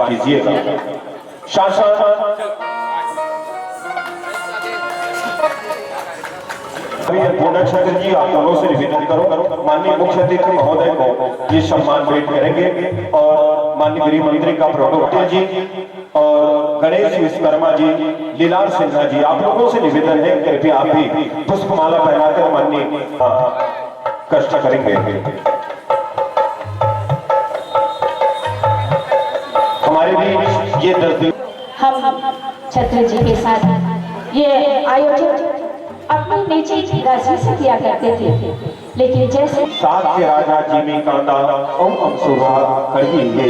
मेहरबानी कीजिएगा। शासन पूर्ण छत्र जी, आप दोनों से निवेदन करो, माननीय मुख्य अतिथि महोदय को ये सम्मान भेंट करेंगे और माननीय गृह मंत्री का प्रोटोकॉल जी और गणेश विश्वकर्मा जी, लीलार सिन्हा जी, आप लोगों से निवेदन है कृपया आप भी पुष्पमाला पहनाकर माननीय कष्ट करेंगे। हमारे भी ये 10 दिन हम छत्र जी के साथ ये आयोजन अपनी निजी राशि से किया करते थे, लेकिन जैसे सात के राजा जिमी कांदा ओम सुहाग करिए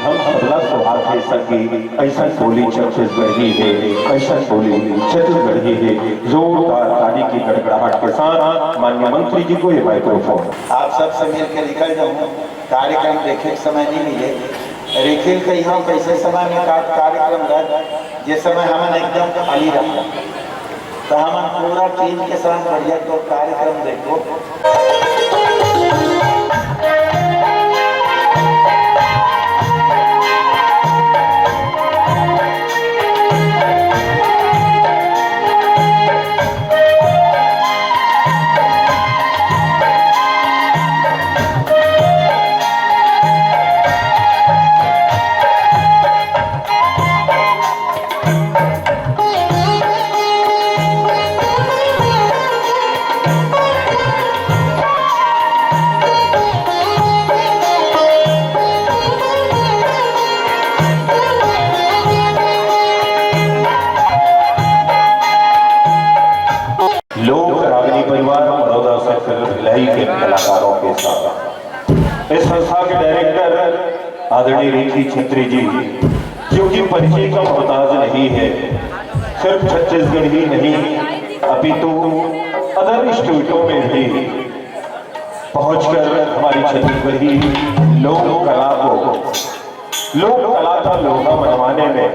हम सबला सुहाग के संगी, ऐसा बोली छत्तीसगढ़ी है, ऐसा बोली छत्तीसगढ़ी है। जोरदार ताली की गड़गड़ाहट के साथ माननीय मंत्री जी को ये माइक्रोफोन। आप सब से मिल के निकल जाऊँ, कार्यक्रम देखे के समय नहीं मिले, रेखिल कही हम कैसे समय में कार्यक्रम रह जिस समय हमें एकदम खाली रहा, तो हम पूरा टीम के साथ बढ़िया तो कार्यक्रम देखो। के कलाकारों के साथ इस संस्था के डायरेक्टर आदरणीय रेखी छत्री जी, जो कि परिचय का मोहताज नहीं है, सिर्फ छत्तीसगढ़ ही नहीं अपितु अदर स्टेटों में भी पहुंचकर हमारी छत्तीसगढ़ी लोक कला का लोहा मनवाने में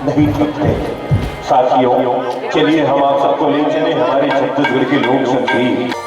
नहीं थकते। साथियों, चलिए हम आप सबको ले चले हमारे छत्तीसगढ़ के लोक संगीत।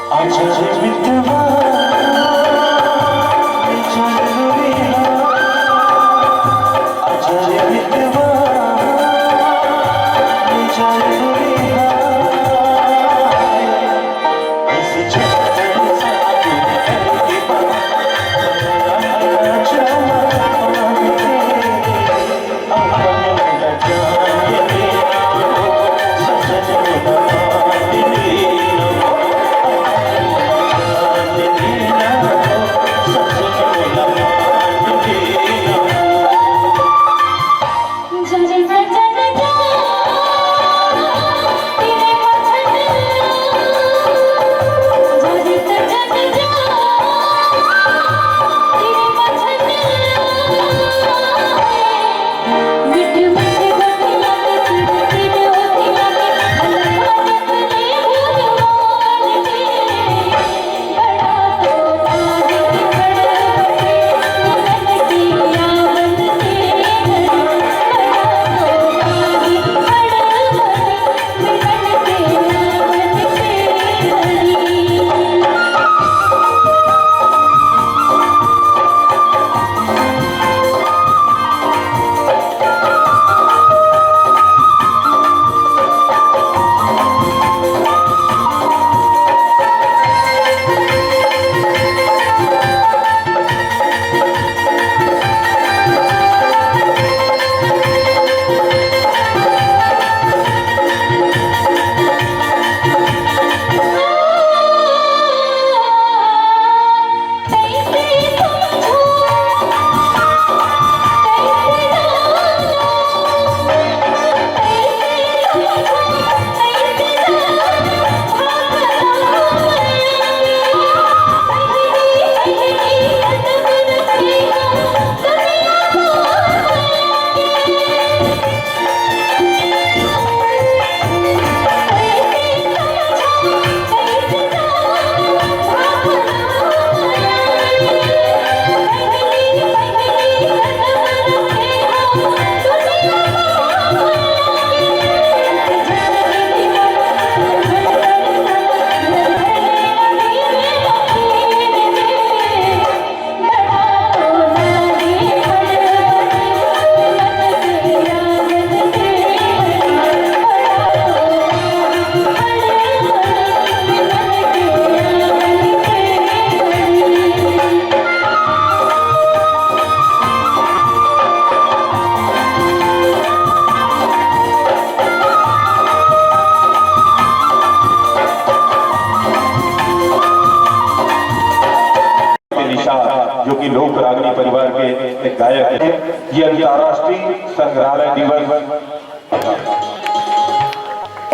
जो कि लोक रागनी परिवार के एक गायक हैं। ये अंतर्राष्ट्रीय संग्रहालय दिवस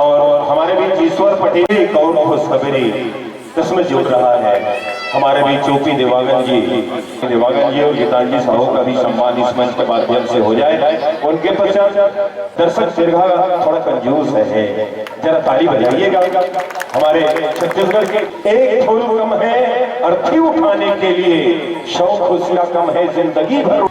और हमारे बीच ईश्वर पटेल एक और खुशखबरी इसमें जुड़ रहा है। हमारे बीच चौपी देवांगन जी और गीतांजलि साहू का भी सम्मान इस मंच के माध्यम से हो जाए। उनके पश्चात दर्शक दीर्घा थोड़ा कंजूस है, जरा ताली बजाइएगा। हमारे छत्तीसगढ़ के एक फूल कम है अर्थी उठाने के लिए, शौक खुशियां कम है जिंदगी भर।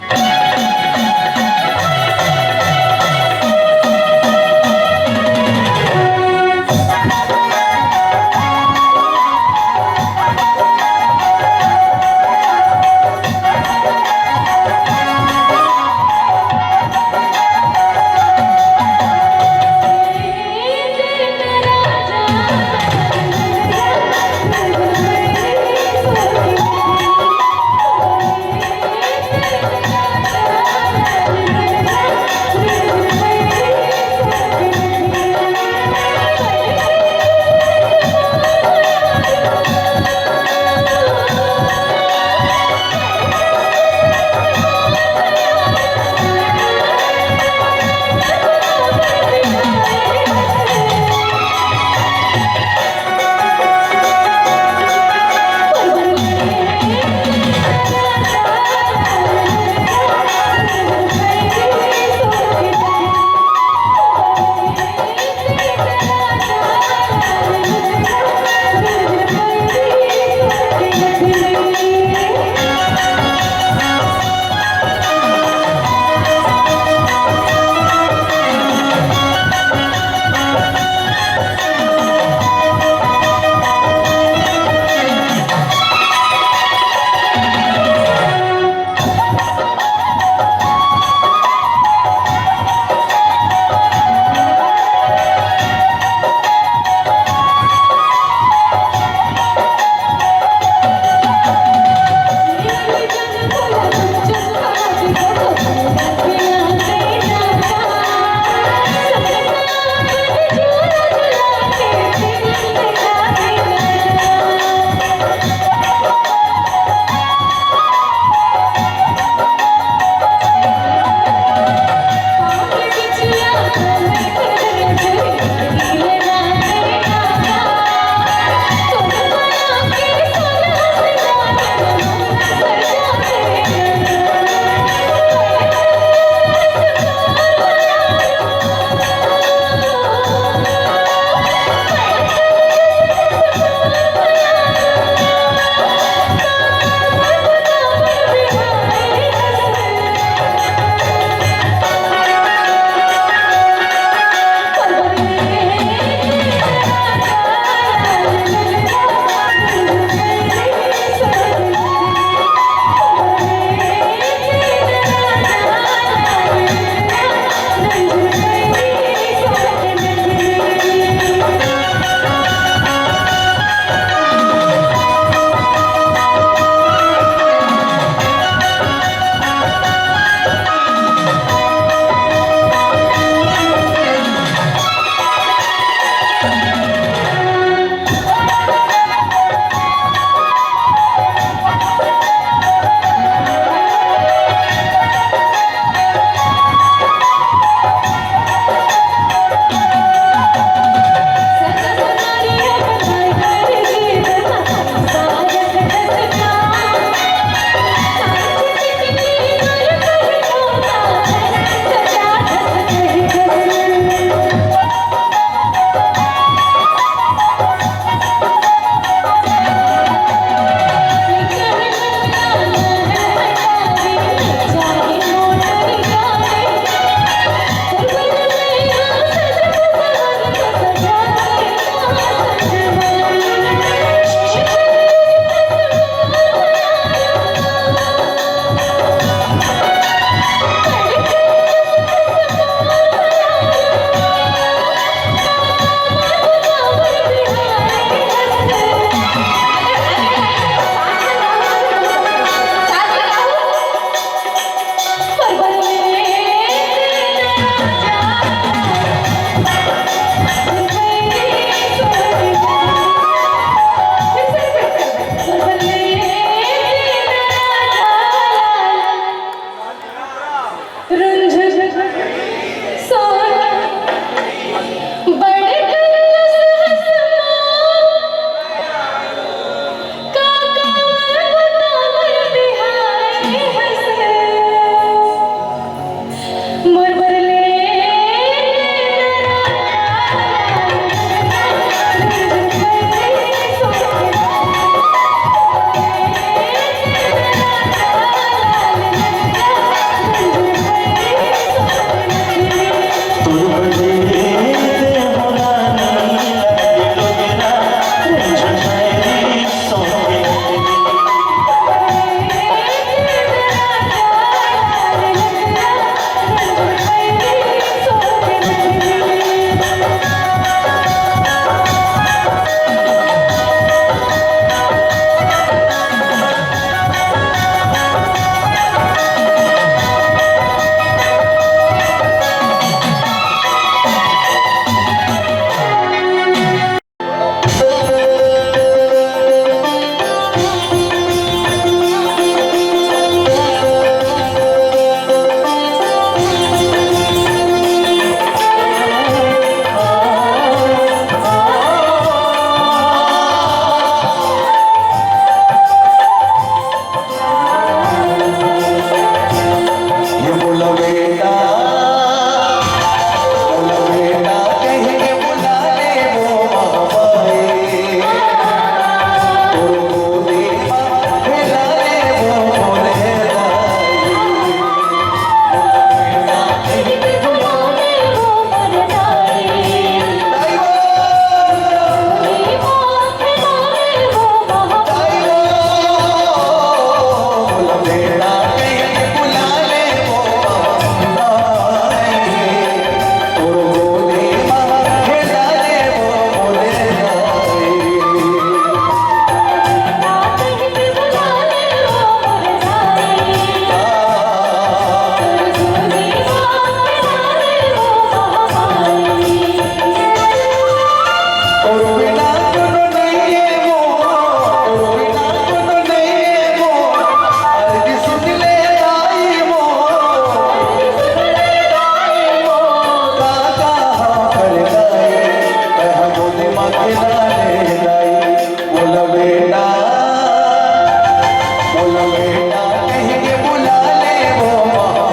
बेटा कह के बुला ले वो माए,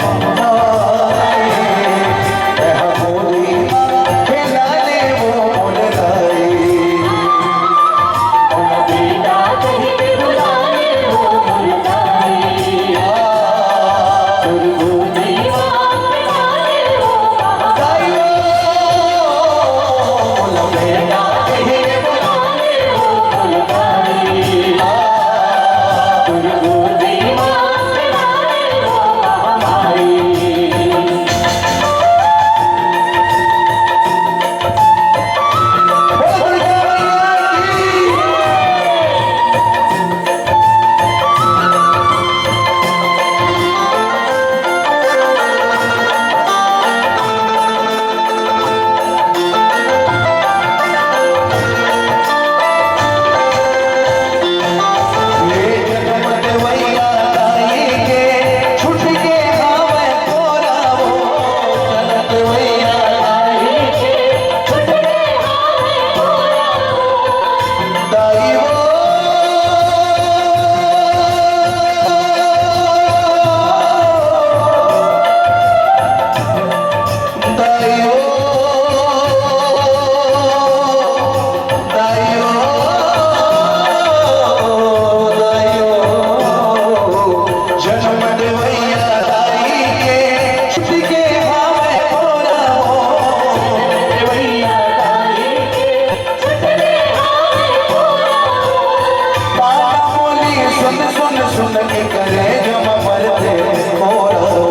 मोदी खिला ले वो मुनगाई। बेटा कह के बुला ले वो मुनगाई, दुर्गुदी माँ खिला ले वो महागाई। बेटा कह के बुला ले वो मुनगाई, दुर्गुदी माँ खिला ले वो महागाई। ये जगमग वैया गाई के छुट के आवे तोरा वो, जगमग वैया गाई के छुट के आवे तोरा वो, दाई वो दाई वो दाई वो जन्मद वैया दाई के छुट के आवे तोरा वो, वैया दाई के छुट के आवे तोरा वो। बाबा बोली सुन सुन सुन के करे जम मरते मोरा वो।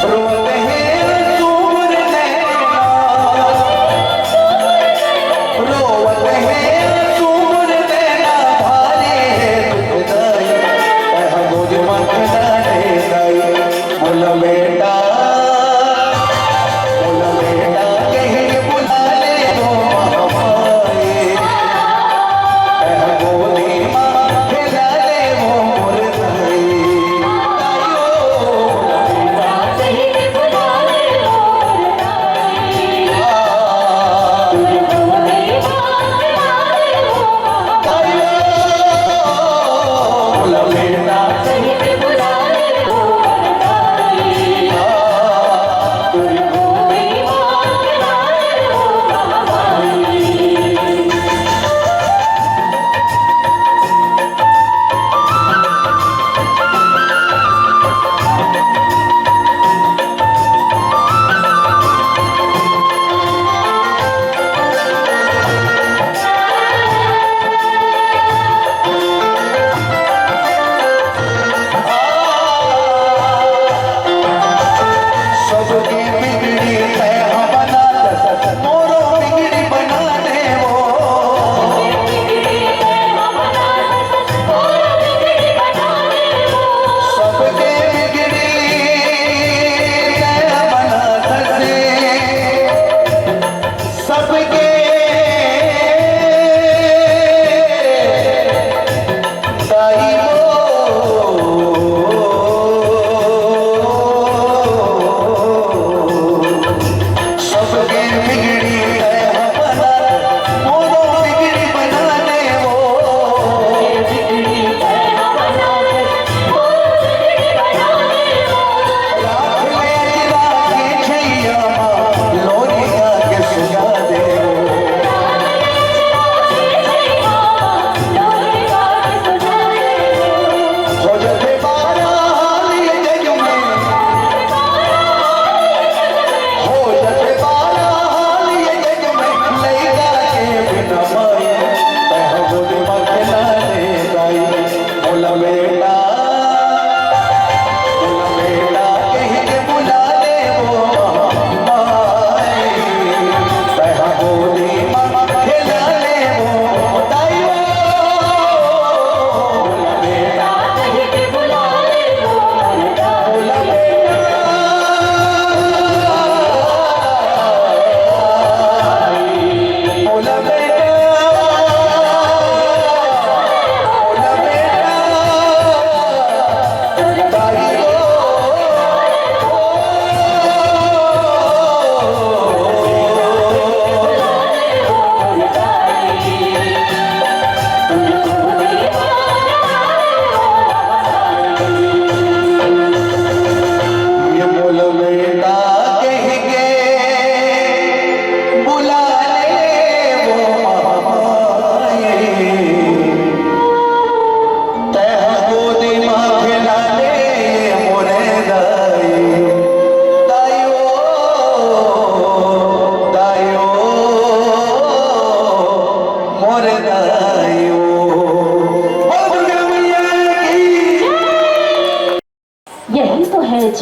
रोते हैं सूर नैना, रोते हैं सूर नैना, भारी है दुखदाई, कह मुझ मन डाले दाई। बोला बेटा कह के बुला ले वो महामाई, कह बोली माँ खिला ले वो मुर्गाई। कह के बुला ले वो मुनगाई, दुर्गुदी माँ खिला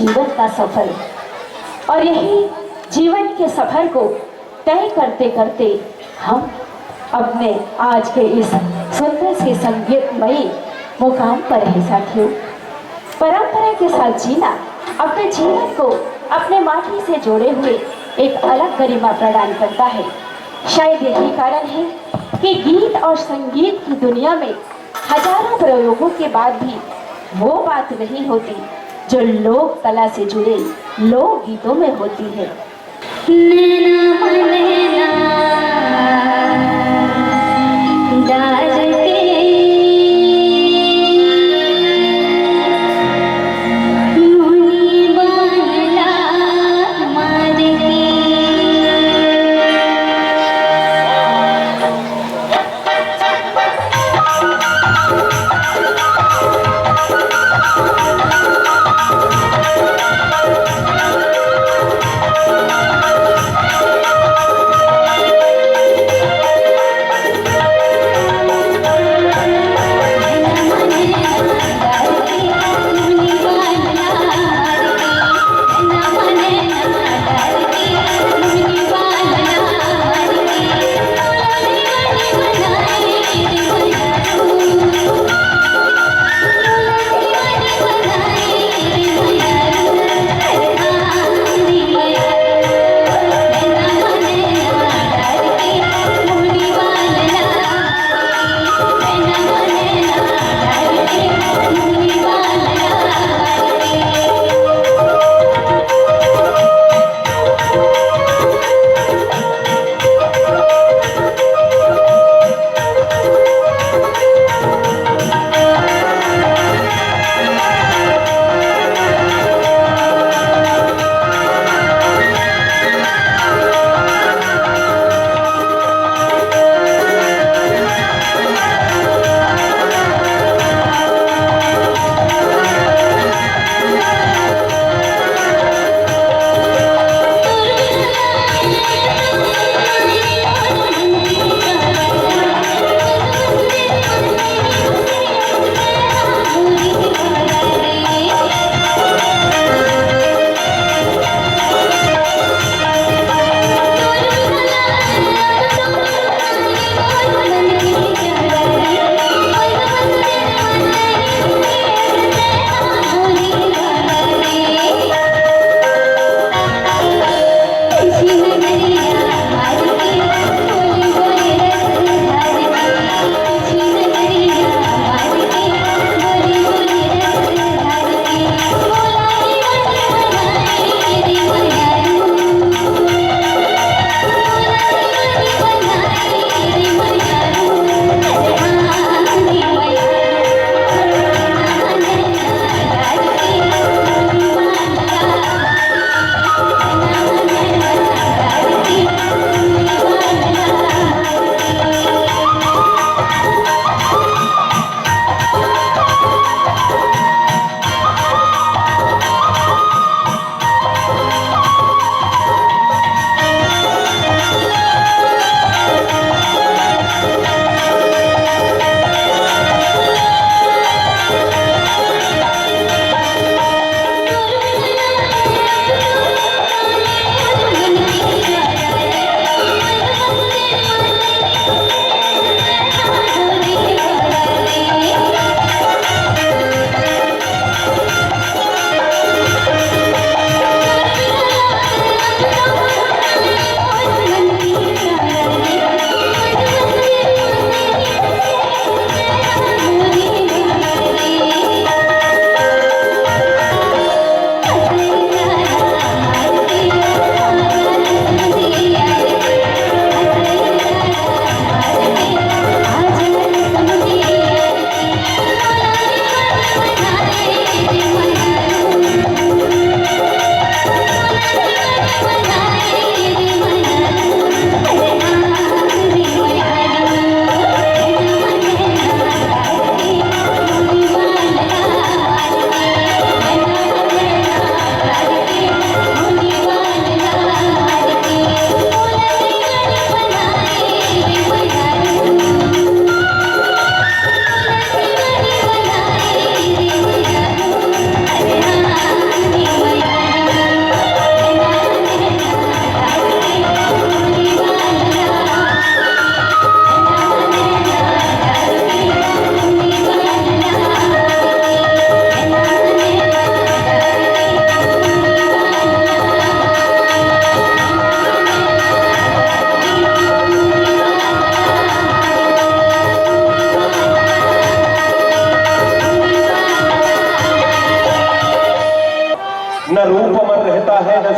जीवन का सफर, और यही जीवन के सफर को तय करते करते हम अपने आज के इस सुंदर से संगीतमयी मुकाम पर है। साथियों, परंपरा के साथ जीना अपने जीवन को अपने माटी से जोड़े हुए एक अलग गरिमा प्रदान करता है। शायद यही कारण है कि गीत और संगीत की दुनिया में हजारों प्रयोगों के बाद भी वो बात नहीं होती जो लोक कला से जुड़े लोक गीतों में होती है।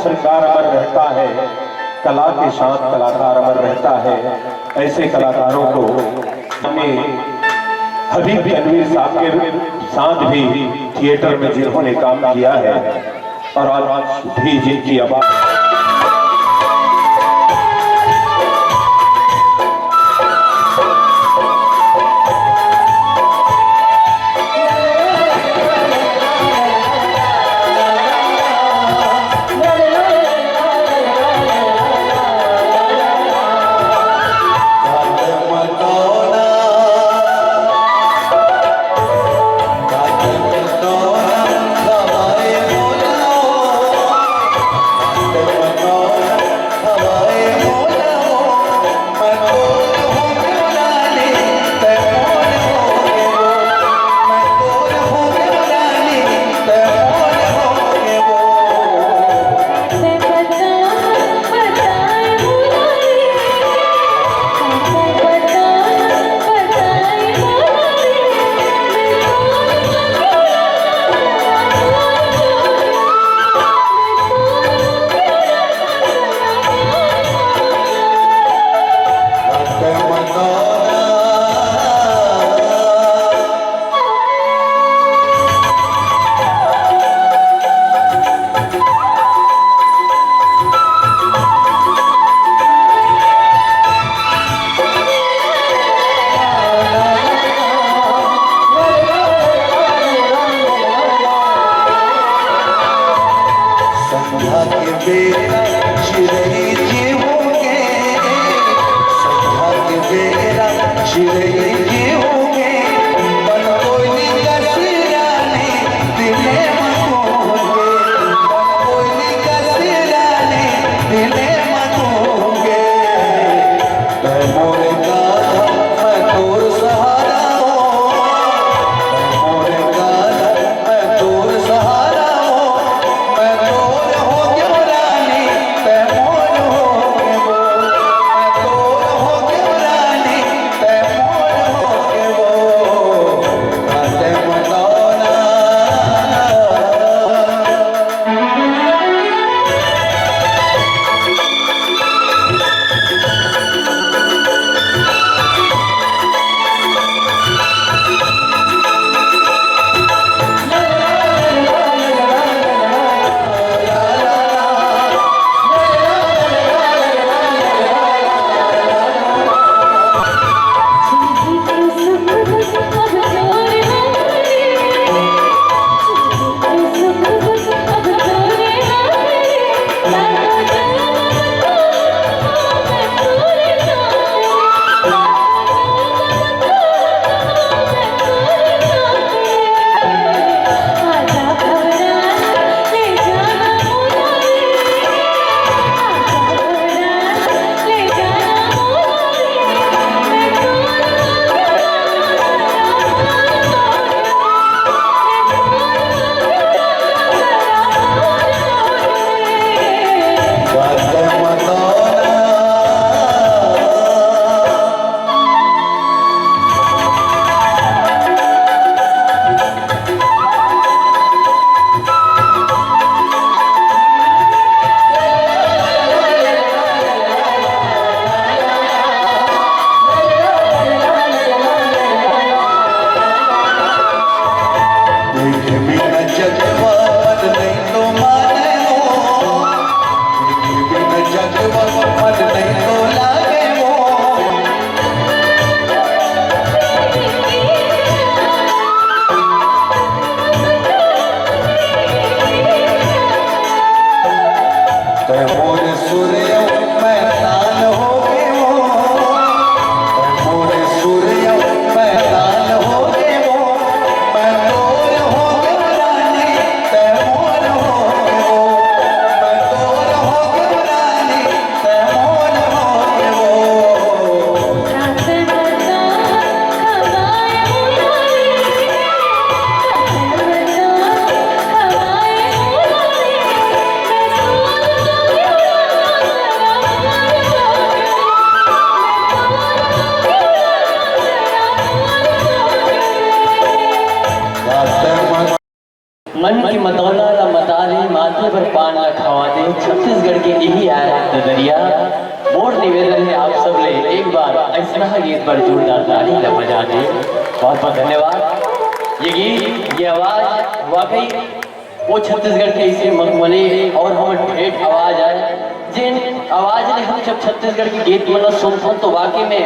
श्रृंगार अमर रहता है, कला के साथ कलाकार अमर रहता है। ऐसे कलाकारों को हमें हबीब तनवीर साहब के साथ भी थिएटर में जिन्होंने काम किया है और आज भी जिनकी आवाज मन की मतौला ला मतारे माथे पर पान ला खवा दे छत्तीसगढ़ के यही आया दरिया मोर निवेदन है आप सब ले एक बार ऐसा गीत पर जोरदार ताली ला बजा दे। बहुत बहुत धन्यवाद। ये गीत ये आवाज वाकई वो छत्तीसगढ़ के इसे मखमली और हम ठेठ आवाज है जिन आवाज ने हम जब छत्तीसगढ़ के गीत मतलब सुनते तो वाकई में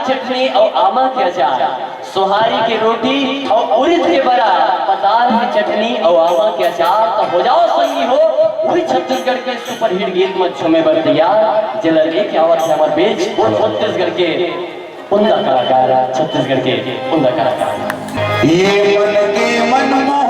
चटनी और आमा के अचार, सोहारी की रोटी और उड़द के बड़ा, पताल की चटनी और आमा के अचार तो हो जाओ संगी हो वही छत्तीसगढ़ के सुपरहिट गीत में झूमे बर तैयार जिला लेके आवत है हमार बेच वो छत्तीसगढ़ के उमदा कलाकार, छत्तीसगढ़ के उमदा कलाकार। ये मन के मनमो